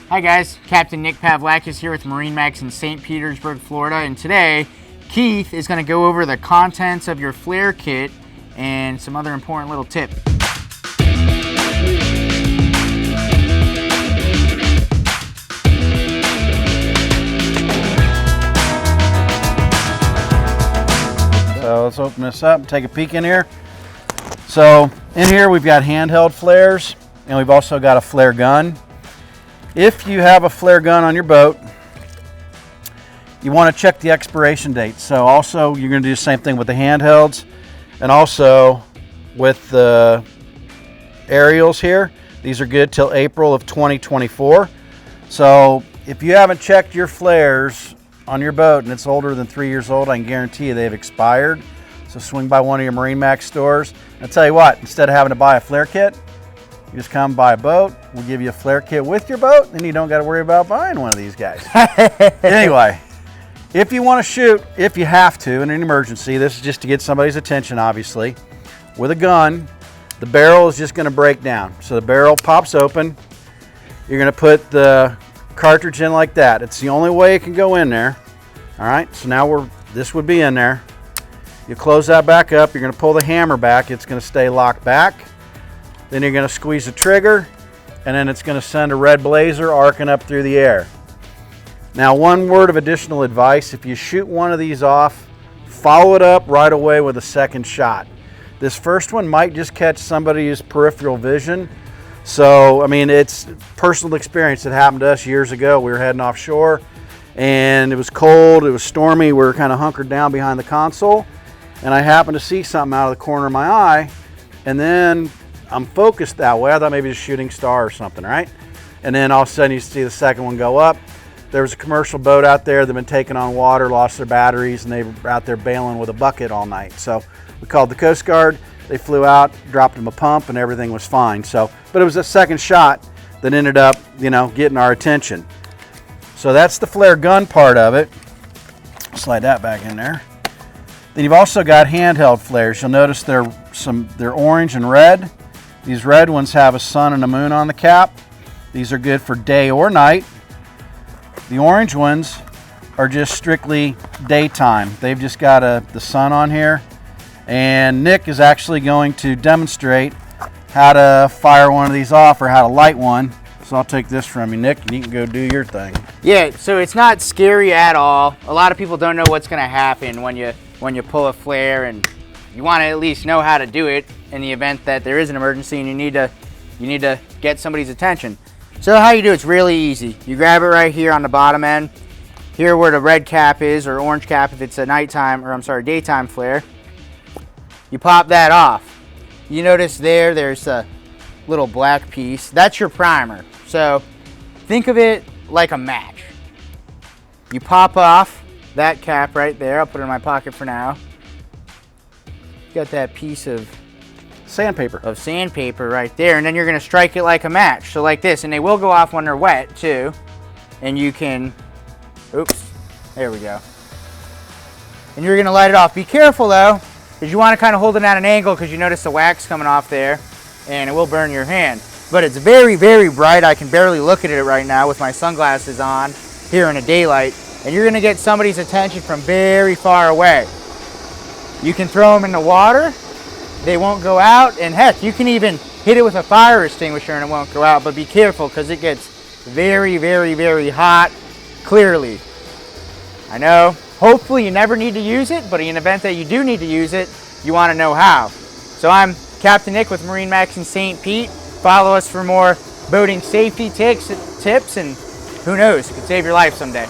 Hi guys, Captain Nick Pavlakis here with MarineMax in St. Petersburg, Florida, and today Keith is going to go over the contents of your flare kit and some other important little tips. So let's open this up and take a peek in here. So in here we've got handheld flares, and we've also got a flare gun. If you have a flare gun on your boat, you want to check the expiration date. So also you're going to do the same thing with the handhelds, and also with the aerials here. These are good till April of 2024. So if you haven't checked your flares on your boat and it's older than 3 years old, I can guarantee you they've expired. So swing by one of your MarineMax stores. I'll tell you what, instead of having to buy a flare kit, you just come buy a boat, we'll give you a flare kit with your boat, and you don't got to worry about buying one of these guys. Anyway, if you want to shoot, if you have to in an emergency, this is just to get somebody's attention obviously, with a gun, the barrel is just going to break down. So the barrel pops open, you're going to put the cartridge in like that. It's the only way it can go in there. All right, so now this would be in there. You close that back up, you're going to pull the hammer back, it's going to stay locked back. Then you're going to squeeze the trigger, and then it's going to send a red blazer arcing up through the air. Now, one word of additional advice: if you shoot one of these off, follow it up right away with a second shot. This first one might just catch somebody's peripheral vision. So, I mean, it's personal experience. It happened to us years ago. We were heading offshore, and it was cold, it was stormy. We were kind of hunkered down behind the console, and I happened to see something out of the corner of my eye, and then I'm focused that way. I thought maybe it was a shooting star or something, right? And then all of a sudden you see the second one go up. There was a commercial boat out there that had been taken on water, lost their batteries, and they were out there bailing with a bucket all night. So we called the Coast Guard. They flew out, dropped them a pump, and everything was fine. So, but it was a second shot that ended up, getting our attention. So that's the flare gun part of it. Slide that back in there. Then you've also got handheld flares. You'll notice they're orange and red. These red ones have a sun and a moon on the cap. These are good for day or night. The orange ones are just strictly daytime. They've just got the sun on here. And Nick is actually going to demonstrate how to fire one of these off, or how to light one. So I'll take this from you, Nick, and you can go do your thing. Yeah, so it's not scary at all. A lot of people don't know what's going to happen when you pull a flare, and you want to at least know how to do it in the event that there is an emergency and you need to get somebody's attention. So how you do it's really easy. You grab it right here on the bottom end, here where the red cap is, or orange cap if it's a daytime flare. You pop that off. You notice there's a little black piece. That's your primer. So think of it like a match. You pop off that cap right there. I'll put it in my pocket for now. Got that piece of sandpaper right there, and then you're going to strike it like a match, so like this, and they will go off when they're wet too, and you can, oops, there we go, and you're going to light it off. Be careful though, because you want to kind of hold it at an angle, because you notice the wax coming off there and it will burn your hand. But it's very, very bright. I can barely look at it right now with my sunglasses on here in the daylight, and you're going to get somebody's attention from very far away. You can throw them in the water, they won't go out, and heck, you can even hit it with a fire extinguisher and it won't go out, but be careful because it gets very, very, very hot clearly. I know, hopefully you never need to use it, but in the event that you do need to use it, you want to know how. So I'm Captain Nick with MarineMax in St. Pete. Follow us for more boating safety tips, and who knows, it could save your life someday.